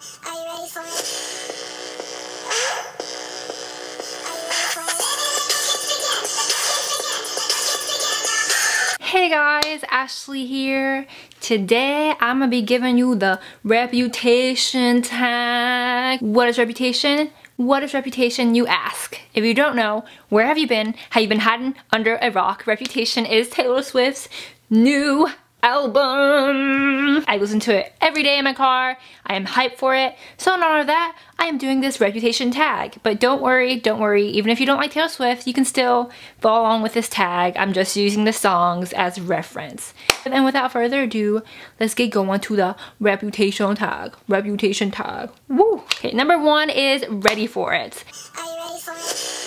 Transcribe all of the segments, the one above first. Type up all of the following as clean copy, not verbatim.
Are you ready for it? Hey guys, Ashley here. Today I'm gonna be giving you the reputation tag. What is reputation? What is reputation, you ask? If you don't know, where have you been? Have you been hiding under a rock? Reputation is Taylor Swift's new album. I listen to it every day in my car. I am hyped for it. So in honor of that, I am doing this reputation tag. But don't worry. Even if you don't like Taylor Swift, you can still follow along with this tag. I'm just using the songs as reference. And then without further ado, let's get going to the reputation tag. Reputation tag. Woo! Okay, number 1 is Ready For It. Are you ready for it?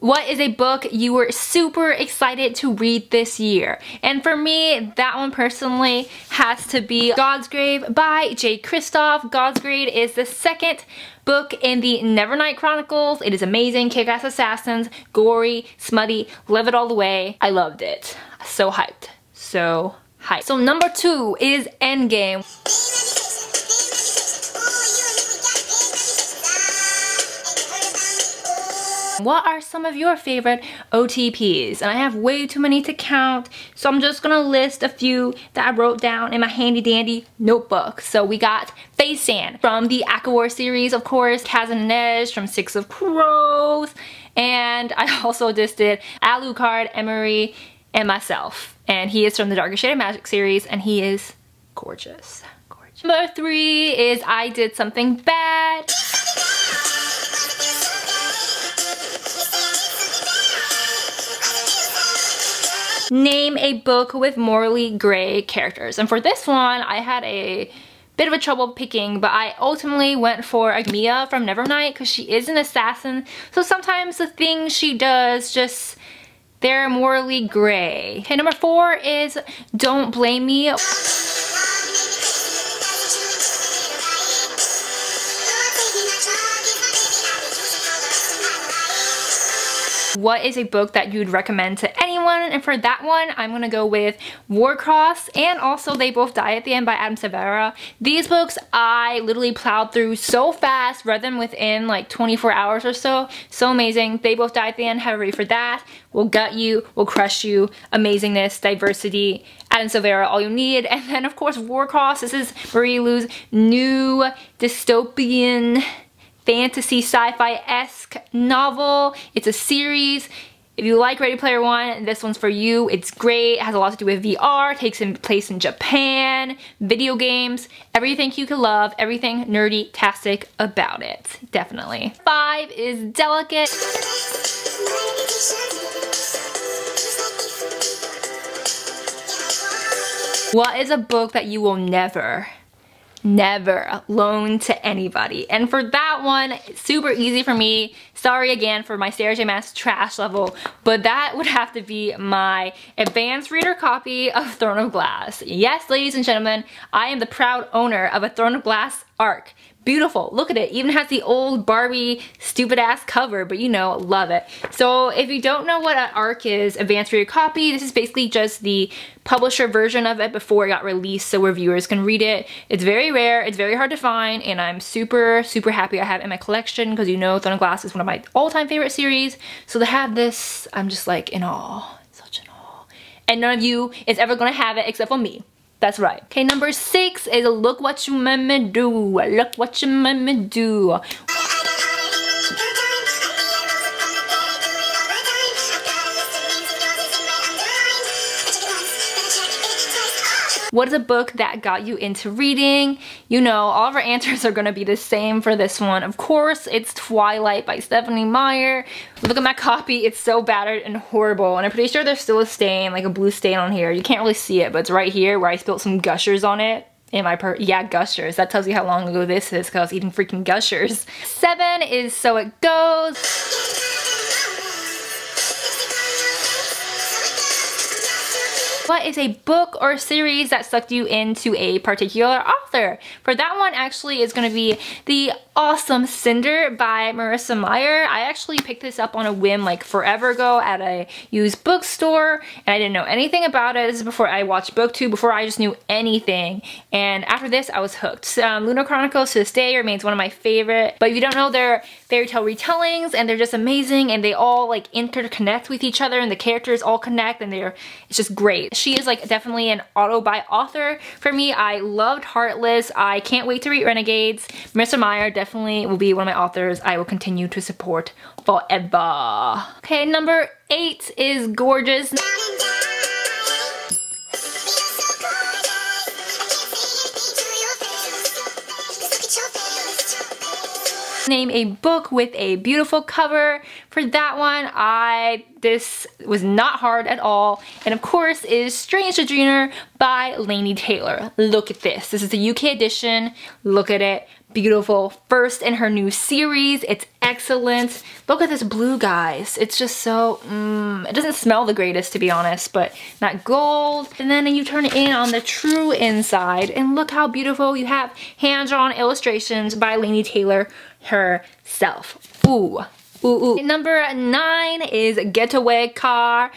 What is a book you were super excited to read this year? And for me, that one personally has to be God's Grave by J. Kristoff. God's Grave is the second book in the Nevernight Chronicles. It is amazing, kick-ass assassins, gory, smutty, love it all the way. I loved it. So hyped. So hyped. So number 2 is Endgame. What are some of your favorite OTPs? And I have way too many to count, so I'm just gonna list a few that I wrote down in my handy dandy notebook. So we got Face Sand from the ACOWAR series, of course, Kaz and Inej from Six of Crows, and I also just did Alucard, Emery, and myself. And he is from the Darker Shade of Magic series, and he is gorgeous. Gorgeous. Number 3 is I Did Something Bad. Name a book with morally gray characters. And for this one, I had a bit of a trouble picking, but I ultimately went for Mia from Nevernight because she is an assassin. So sometimes the things she does just, they're morally gray. Okay, number 4 is Don't Blame Me. What is a book that you'd recommend to anyone? And for that one, I'm gonna go with Warcross and also They Both Die at the End by Adam Severa. These books I literally plowed through so fast, read them within like 24 hours or so. So amazing. They Both Die at the End, have ready for that. Will gut you, will crush you. Amazingness, diversity, Adam Severa, all you need. And then of course Warcross. This is Marie Lu's new dystopian fantasy sci-fi-esque novel. It's a series. If you like Ready Player One, this one's for you. It's great. It has a lot to do with VR, takes place in Japan, video games, everything you could love, everything nerdy-tastic about it. Definitely. 5 is Delicate. What is a book that you will never loan to anybody? And for that one, it's super easy for me. Sorry again for my Sarah J Maas trash level, but that would have to be my advanced reader copy of Throne of Glass. Yes, ladies and gentlemen, I am the proud owner of a Throne of Glass ARC. Beautiful, look at it. Even has the old Barbie stupid ass cover, but you know, love it. So if you don't know what an ARC is, advanced reader copy, this is basically just the publisher version of it before it got released so reviewers can read it. It's very rare, it's very hard to find, and I'm super happy I have it in my collection because you know Throne of Glass is one of my all-time favorite series. So to have this, I'm just like in awe, such in awe. And none of you is ever gonna have it except for me. That's right. Okay, number 6 is Look What You Made Me Do. Look what you made me do. What is a book that got you into reading? You know, all of our answers are gonna be the same for this one. Of course, it's Twilight by Stephanie Meyer. Look at my copy, it's so battered and horrible. And I'm pretty sure there's still a stain, like a blue stain on here. You can't really see it, but it's right here where I spilled some Gushers on it. In my yeah, Gushers. That tells you how long ago this is because I was eating freaking Gushers. 7 is So It Goes. What is a book or series that sucked you into a particular author? For that one, actually, is going to be the Awesome Cinder by Marissa Meyer. I actually picked this up on a whim like forever ago at a used bookstore, and I didn't know anything about it. This is before I watched BookTube, before I just knew anything. And after this, I was hooked. Lunar Chronicles to this day remains one of my favorite. But if you don't know, they're fairy tale retellings, and they're just amazing, and they all like interconnect with each other, and the characters all connect, and it's just great. She is like definitely an auto-buy author for me. I loved Heartless. I can't wait to read Renegades. Marissa Meyer definitely will be one of my authors I will continue to support forever. Okay, number 8 is Gorgeous. Name a book with a beautiful cover. For that one, this was not hard at all, and of course is Strange the Dreamer by Laini Taylor. Look at this. This is the UK edition. Look at it. Beautiful. First in her new series. It's excellent. Look at this blue, guys. It's just so, it doesn't smell the greatest, to be honest, but that gold. And then you turn it in on the true inside, and look how beautiful. You have hand-drawn illustrations by Laini Taylor herself. Ooh. Ooh, ooh. Number 9 is Getaway Car.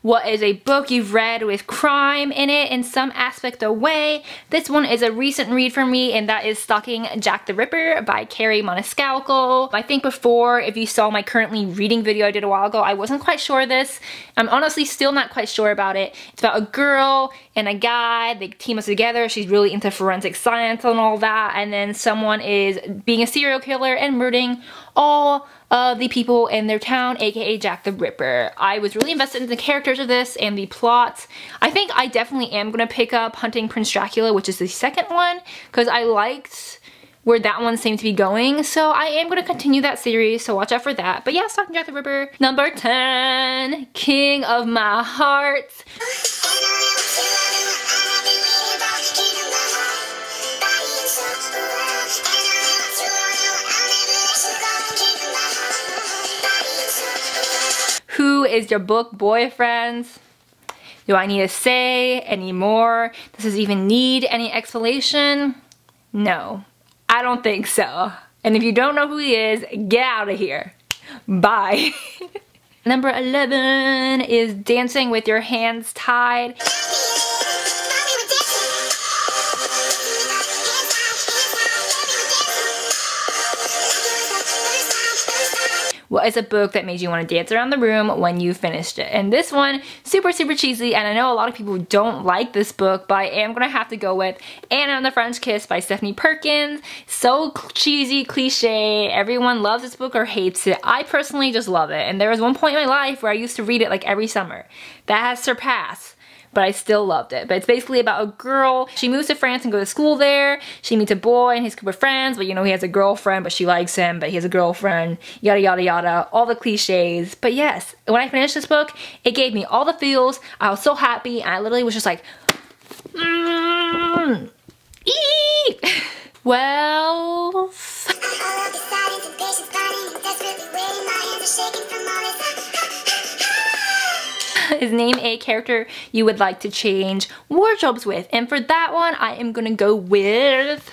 What is a book you've read with crime in it in some aspect or way? This one is a recent read for me, and that is Stalking Jack the Ripper by Carrie Moniscalco. I think before, if you saw my currently reading video I did a while ago, I wasn't quite sure of this. I'm honestly still not quite sure about it. It's about a girl and a guy. They team us together. She's really into forensic science and all that, and then someone is being a serial killer and murdering all of the people in their town, aka Jack the Ripper. I was really invested in the characters of this and the plot. I think I definitely am gonna pick up Hunting Prince Dracula, which is the second one, because I liked where that one seemed to be going. So I am gonna continue that series, so watch out for that. But yeah, Stalking Jack the Ripper. Number 10, King of My Heart. Who is your book boyfriend? Do I need to say any more? Does this even need any explanation? No, I don't think so. And if you don't know who he is, get out of here. Bye. Number 11 is Dancing with Your Hands Tied. What is a book that made you want to dance around the room when you finished it? And this one, super cheesy, and I know a lot of people don't like this book, but I am gonna have to go with Anna and the French Kiss by Stephanie Perkins. So cheesy, cliche, everyone loves this book or hates it. I personally just love it, and there was one point in my life where I used to read it like every summer. That has surpassed, but I still loved it. But it's basically about a girl. She moves to France and goes to school there. She meets a boy and his group of friends, but you know, he has a girlfriend, but she likes him, but he has a girlfriend, yada yada yada, all the cliches. But yes, when I finished this book, it gave me all the feels. I was so happy, and I literally was just like, well, is name a character you would like to change wardrobes with. And for that one, I am gonna go with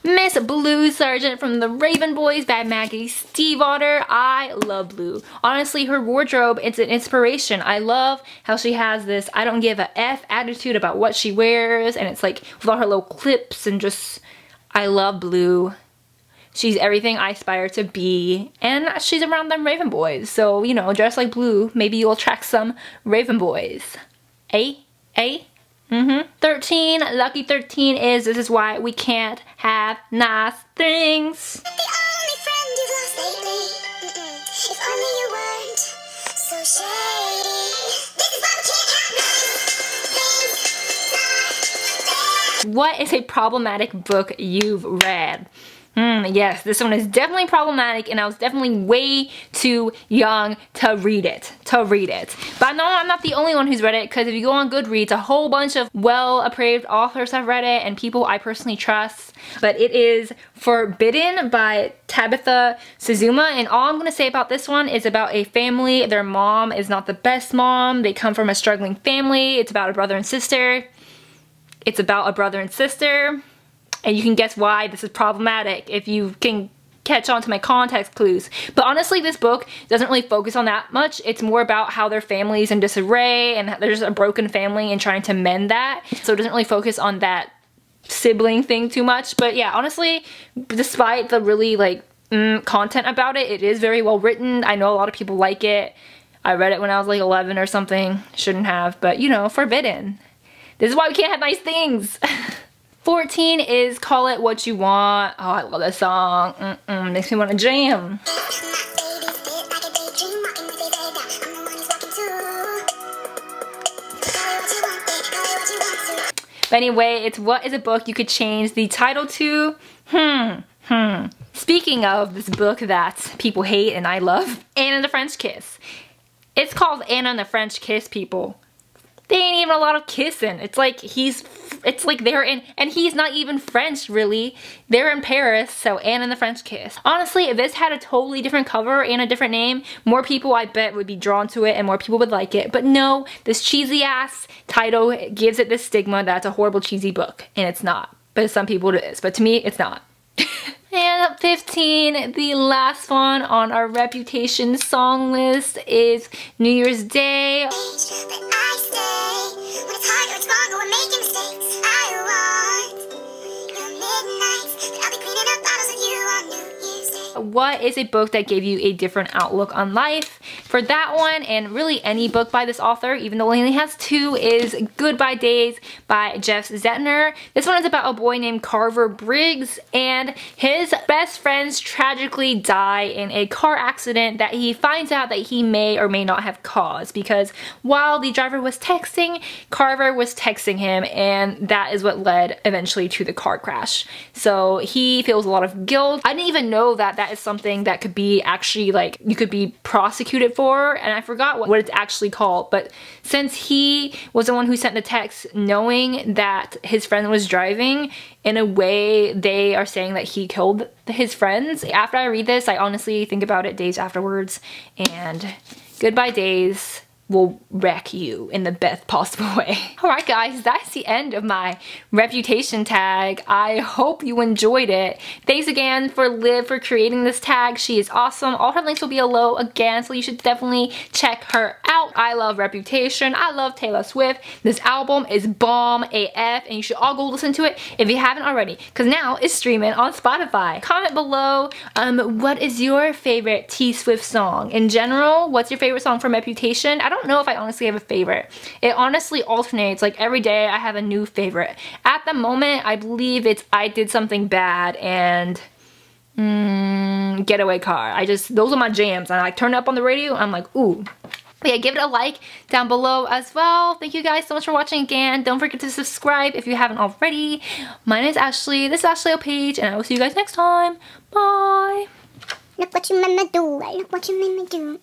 Miss Blue Sergeant from the Raven Boys by Maggie Stiefvater. I love Blue. Honestly, her wardrobe, it's an inspiration. I love how she has this I don't give a F attitude about what she wears, and it's like with all her little clips, and just, I love Blue. She's everything I aspire to be, and she's around them Raven Boys. So, you know, dress like Blue, maybe you'll attract some Raven Boys. 13, lucky 13 is This Is Why We Can't Have Nice Things. The only friend you've lost lately. If only you weren't so shady. This is why we can't have nice things. What is a problematic book you've read? Yes, this one is definitely problematic, and I was definitely way too young to read it. But no, I'm not the only one who's read it, because if you go on Goodreads, a whole bunch of well-approved authors have read it, and people I personally trust. But it is Forbidden by Tabitha Suzuma, and all I'm going to say about this one is about a family. Their mom is not the best mom. They come from a struggling family. It's about a brother and sister. And you can guess why this is problematic if you can catch on to my context clues. But honestly, this book doesn't really focus on that much. It's more about how their family's in disarray and there's a broken family and trying to mend that. So it doesn't really focus on that sibling thing too much. But yeah, honestly, despite the really like content about it, it is very well written. I know a lot of people like it. I read it when I was like 11 or something. Shouldn't have, but you know, forbidden. This is why we can't have nice things. 14 is Call It What You Want. Oh, I love this song. Makes me want to jam. But anyway, it's What Is a Book You Could Change the Title to? Speaking of this book that people hate and I love, Anna and the French Kiss. It's called Anna and the French Kiss, people. They ain't even a lot of kissing. It's like they're in, and he's not even French really. They're in Paris, so Anna and the French Kiss. Honestly, if this had a totally different cover and a different name, more people I bet would be drawn to it and more people would like it. But no, this cheesy ass title gives it this stigma that it's a horrible cheesy book, and it's not. But to some people it is, but to me it's not. And 15, the last one on our Reputation song list is New Year's Day. What is a book that gave you a different outlook on life? For that one, and really any book by this author, even though he only has 2, is Goodbye Days by Jeff Zettner. This one is about a boy named Carver Briggs, and his best friends tragically die in a car accident that he finds out that he may or may not have caused, because while the driver was texting, Carver was texting him, and that is what led eventually to the car crash. So he feels a lot of guilt. I didn't even know that that is something that could be actually like you could be prosecuted for, and I forgot what it's actually called. But since he was the one who sent the text knowing that his friend was driving, in a way they are saying that he killed his friends. After I read this, I honestly think about it days afterwards, and Goodbye Days will wreck you in the best possible way. Alright guys, that's the end of my Reputation tag. I hope you enjoyed it. Thanks again for Liv for creating this tag. She is awesome. All her links will be below again, so you should definitely check her out. I love Reputation. I love Taylor Swift. This album is bomb AF, and you should all go listen to it if you haven't already, because now it's streaming on Spotify. Comment below what is your favorite T Swift song. In general, what's your favorite song from Reputation? I don't know if I honestly have a favorite. It honestly alternates. Like every day I have a new favorite. At the moment, I believe it's I Did Something Bad and Getaway Car. Those are my jams. I like turn it up on the radio, I'm like, ooh. But yeah, give it a like down below as well. Thank you guys so much for watching again. Don't forget to subscribe if you haven't already. My name is Ashley. This is Ashley Page, and I will see you guys next time. Bye. Look what you made me do. Look what you made me do.